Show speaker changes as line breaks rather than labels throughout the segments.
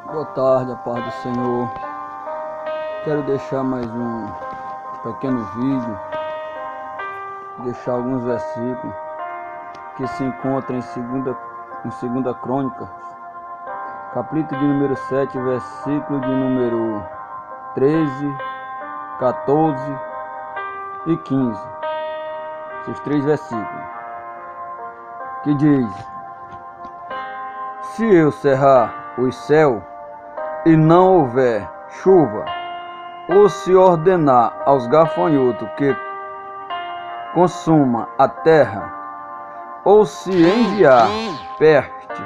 Boa tarde, a paz do Senhor. Quero deixar mais um pequeno vídeo, deixar alguns versículos que se encontram em segunda Crônicas, capítulo de número 7, versículo de número 13, 14 e 15. Esses três versículos, que diz: Se eu cerrar os céus e não houver chuva, ou se ordenar aos gafanhotos que consuma a terra, ou se enviar peste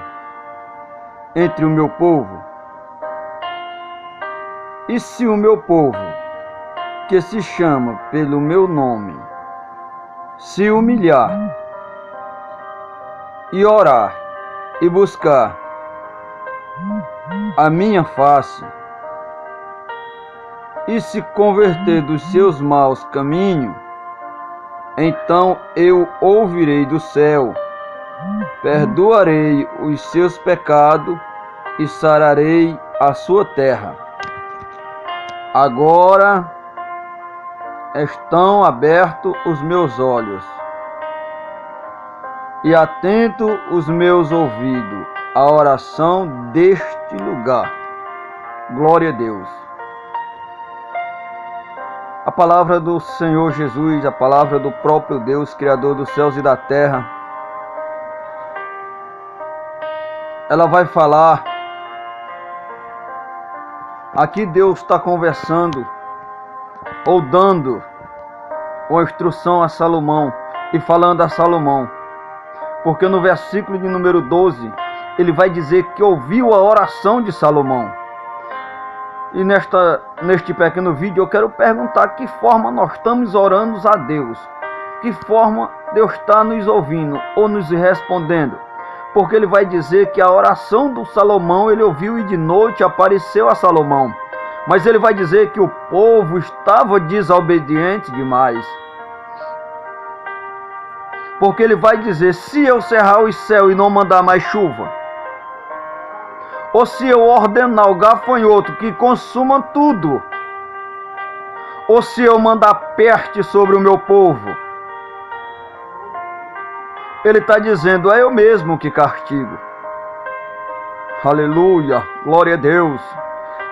entre o meu povo, e se o meu povo, que se chama pelo meu nome, se humilhar e orar e buscar a minha face, e se converter dos seus maus caminhos, então eu ouvirei do céu, perdoarei os seus pecados e sararei a sua terra. Agora estão abertos os meus olhos e atento os meus ouvidos à oração deste lugar. Glória a Deus. A palavra do Senhor Jesus, a palavra do próprio Deus, Criador dos céus e da terra, ela vai falar. Aqui Deus está conversando ou dando uma instrução a Salomão e falando a Salomão, porque no versículo de número 12 ele vai dizer que ouviu a oração de Salomão. E neste pequeno vídeo eu quero perguntar que forma nós estamos orando a Deus, que forma Deus está nos ouvindo ou nos respondendo, porque ele vai dizer que a oração do Salomão ele ouviu e de noite apareceu a Salomão, mas ele vai dizer que o povo estava desobediente demais, porque ele vai dizer: se eu cerrar os céus e não mandar mais chuva, ou se eu ordenar o gafanhoto que consuma tudo, ou se eu mandar peste sobre o meu povo, ele está dizendo: é eu mesmo que castigo. Aleluia, glória a Deus.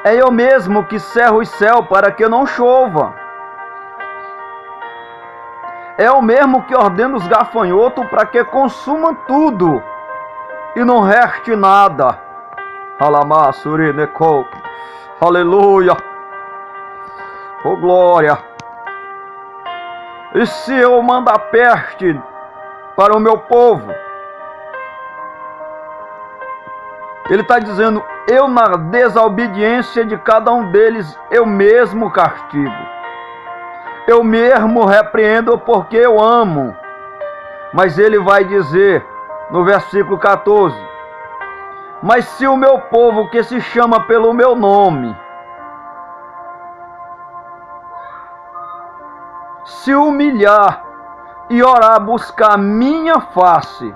É eu mesmo que cerro os céus para que não chova. É eu mesmo que ordeno os gafanhotos para que consumam tudo e não reste nada. Aleluia, oh glória. E se eu mandar peste para o meu povo, ele está dizendo: eu na desobediência de cada um deles, eu mesmo castigo, eu mesmo repreendo porque eu amo. Mas ele vai dizer no versículo 14: mas se o meu povo que se chama pelo meu nome se humilhar e orar, buscar a minha face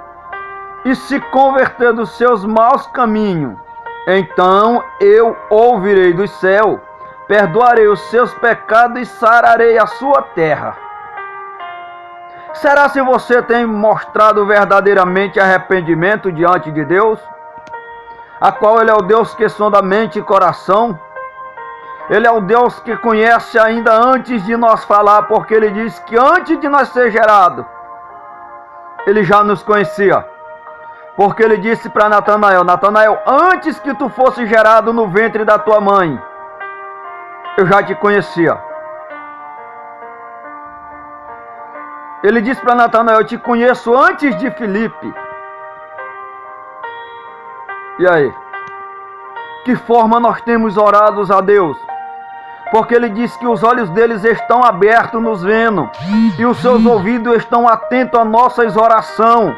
e se converter dos seus maus caminhos, então eu ouvirei do céu, perdoarei os seus pecados e sararei a sua terra. Será se você tem mostrado verdadeiramente arrependimento diante de Deus, a qual ele é o Deus que sonda mente e coração? Ele é o Deus que conhece ainda antes de nós falar, porque ele diz que antes de nós ser gerado, ele já nos conhecia. Porque ele disse para Natanael: Natanael, antes que tu fosse gerado no ventre da tua mãe, eu já te conhecia. Ele disse para Natanael: eu te conheço antes de Filipe. E aí? Que forma nós temos orado a Deus? Porque ele diz que os olhos deles estão abertos nos vendo, e os seus ouvidos estão atentos a nossas orações.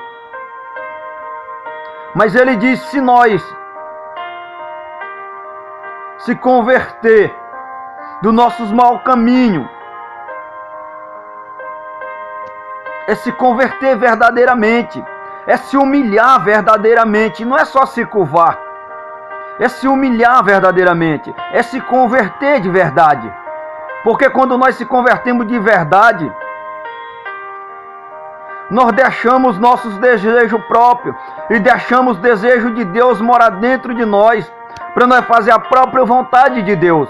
Mas ele diz: se nós se converter dos nossos maus caminhos, é se converter verdadeiramente, é se humilhar verdadeiramente, não é só se curvar. é se humilhar verdadeiramente, é se converter de verdade. Porque quando nós se convertemos de verdade, nós deixamos nossos desejos próprios e deixamos o desejo de Deus morar dentro de nós, para nós fazer a própria vontade de Deus.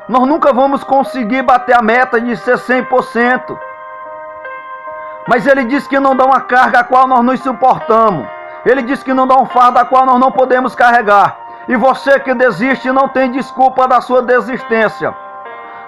Nós nunca vamos conseguir bater a meta de ser 100%. Mas Ele diz que não dá uma carga a qual nós não suportamos. Ele diz que não dá um fardo a qual nós não podemos carregar. E você que desiste não tem desculpa da sua desistência.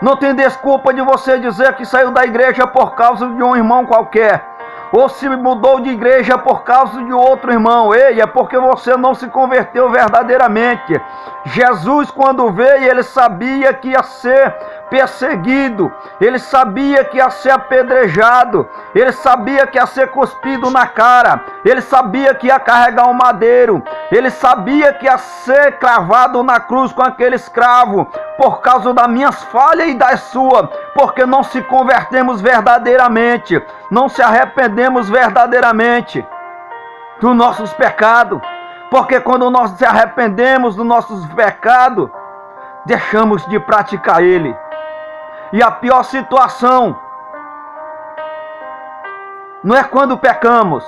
Não tem desculpa de você dizer que saiu da igreja por causa de um irmão qualquer. Ou se mudou de igreja por causa de outro irmão. Ei, é porque você não se converteu verdadeiramente. Jesus, quando veio, ele sabia que ia ser perseguido, ele sabia que ia ser apedrejado, ele sabia que ia ser cuspido na cara, ele sabia que ia carregar um madeiro, ele sabia que ia ser cravado na cruz com aquele escravo, por causa das minhas falhas e das suas, porque não se convertemos verdadeiramente, não se arrependemos verdadeiramente dos nossos pecados, porque quando nós se arrependemos dos nossos pecados, deixamos de praticar ele. E a pior situação não é quando pecamos,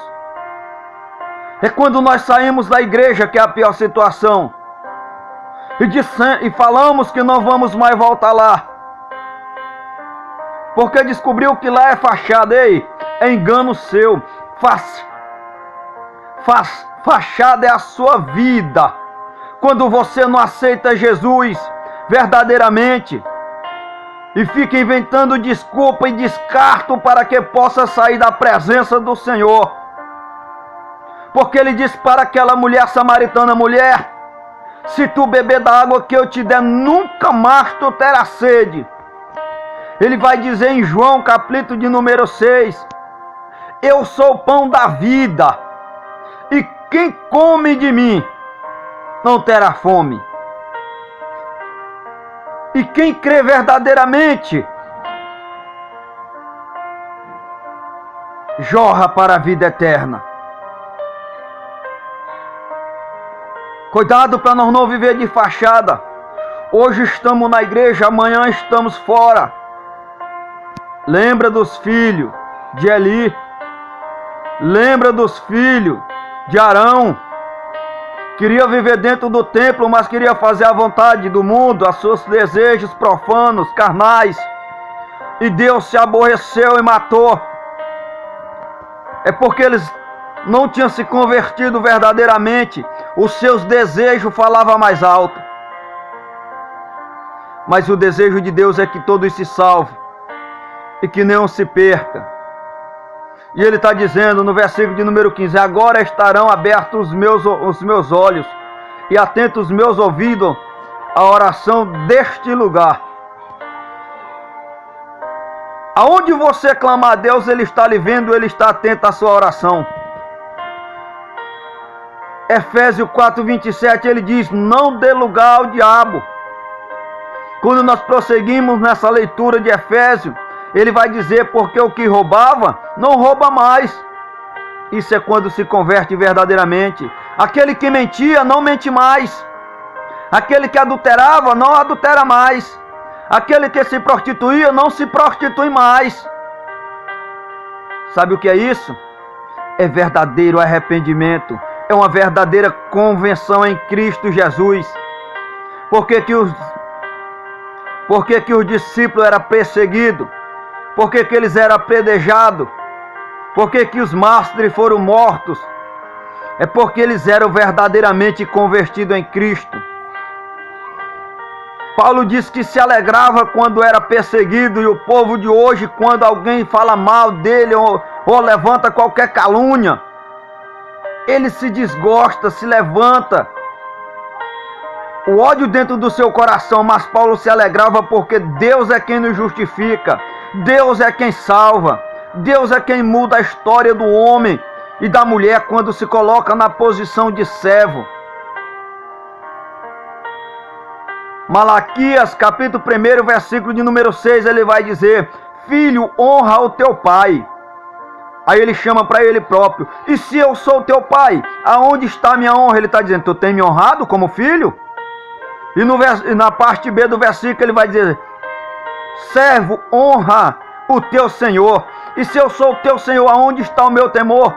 é quando nós saímos da igreja, que é a pior situação, e falamos que não vamos mais voltar lá, porque descobriu que lá é fachada. Ei, é engano seu. Fachada é a sua vida. Quando você não aceita Jesus verdadeiramente e fica inventando desculpa e descarto para que possa sair da presença do Senhor. Porque ele disse para aquela mulher samaritana: mulher, se tu beber da água que eu te der, nunca mais tu terás sede. Ele vai dizer em João capítulo de número 6, eu sou o pão da vida, e quem come de mim não terá fome. E quem crê verdadeiramente jorra para a vida eterna. Cuidado para nós não viver de fachada. Hoje estamos na igreja, amanhã estamos fora. Lembra dos filhos de Eli. Lembra dos filhos de Arão. Queria viver dentro do templo, mas queria fazer a vontade do mundo, os seus desejos profanos, carnais. E Deus se aborreceu e matou. É porque eles não tinham se convertido verdadeiramente. Os seus desejos falavam mais alto. Mas o desejo de Deus é que todos se salvem e que nenhum se perca. E ele está dizendo no versículo de número 15: agora estarão abertos os meus olhos e atentos os meus ouvidos à oração deste lugar. Aonde você clamar a Deus, Ele está lhe vendo, Ele está atento à sua oração. Efésios 4:27, ele diz: não dê lugar ao diabo. Quando nós prosseguimos nessa leitura de Efésios, ele vai dizer: porque o que roubava, não rouba mais. Isso é quando se converte verdadeiramente. Aquele que mentia, não mente mais. Aquele que adulterava, não adultera mais. Aquele que se prostituía, não se prostitui mais. Sabe o que é isso? É verdadeiro arrependimento. É uma verdadeira convenção em Cristo Jesus. Por que que os discípulos eram perseguidos? Por que que eles eram apedrejados? Por que que os mártires foram mortos? É porque eles eram verdadeiramente convertidos em Cristo. Paulo disse que se alegrava quando era perseguido, e o povo de hoje, quando alguém fala mal dele ou levanta qualquer calúnia, ele se desgosta, se levanta o ódio dentro do seu coração. Mas Paulo se alegrava porque Deus é quem nos justifica, Deus é quem salva, Deus é quem muda a história do homem e da mulher quando se coloca na posição de servo. Malaquias capítulo 1, versículo de número 6, ele vai dizer: filho, honra o teu pai. Aí ele chama para ele próprio: e se eu sou teu pai, aonde está a minha honra? Ele está dizendo: tu tem me honrado como filho? E na parte B do versículo ele vai dizer: servo, honra o teu Senhor. E se eu sou o teu Senhor, aonde está o meu temor?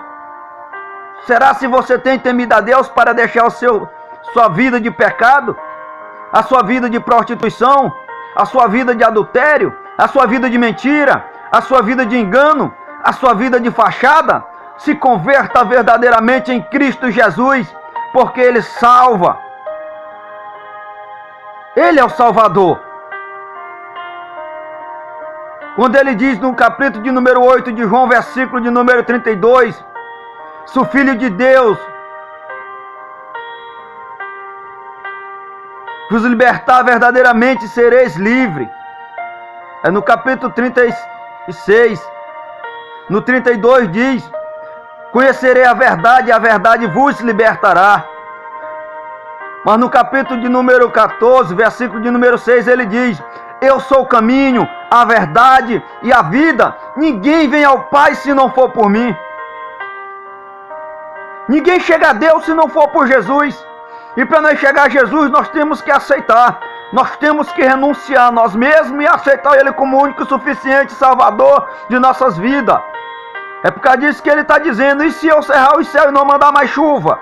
Será se você tem temido a Deus para deixar sua vida de pecado, a sua vida de prostituição, a sua vida de adultério, a sua vida de mentira, a sua vida de engano, a sua vida de fachada? Se converta verdadeiramente em Cristo Jesus, porque Ele salva. Ele é o Salvador. Quando ele diz no capítulo de número 8 de João, versículo de número 32, se o Filho de Deus vos libertar, verdadeiramente sereis livres. É no capítulo 36, no 32 diz: conhecerei a verdade e a verdade vos libertará. Mas no capítulo de número 14, versículo de número 6, ele diz: eu sou o caminho, a verdade e a vida. Ninguém vem ao Pai se não for por mim. Ninguém chega a Deus se não for por Jesus. E para nós chegar a Jesus, nós temos que aceitar. Nós temos que renunciar a nós mesmos e aceitar Ele como o único e suficiente Salvador de nossas vidas. É por causa disso que Ele está dizendo: e se eu cerrar os céus e não mandar mais chuva?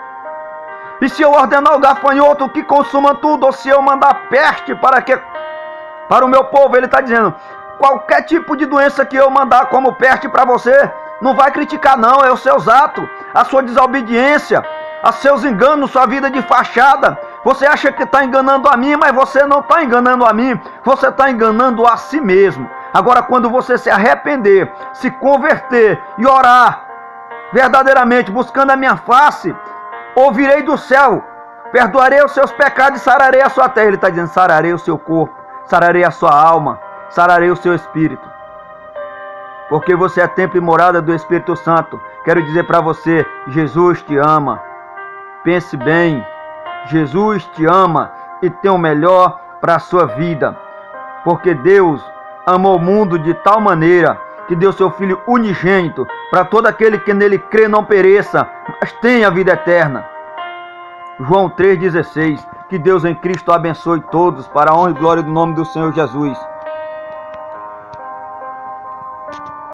E se eu ordenar o gafanhoto que consuma tudo? Ou se eu mandar peste para o meu povo? Ele está dizendo: qualquer tipo de doença que eu mandar como peste para você, não vai criticar não, é os seus atos, a sua desobediência, os seus enganos, sua vida de fachada. Você acha que está enganando a mim, mas você não está enganando a mim, você está enganando a si mesmo. Agora, quando você se arrepender, se converter e orar verdadeiramente, buscando a minha face, ouvirei do céu, perdoarei os seus pecados e sararei a sua terra. Ele está dizendo: sararei o seu corpo, sararei a sua alma, sararei o seu espírito. Porque você é templo e morada do Espírito Santo. Quero dizer para você: Jesus te ama. Pense bem, Jesus te ama e tem o melhor para a sua vida. Porque Deus amou o mundo de tal maneira que deu seu Filho unigênito, para todo aquele que nele crê não pereça, mas tenha a vida eterna. João 3,16. Que Deus em Cristo abençoe todos, para a honra e glória do nome do Senhor Jesus.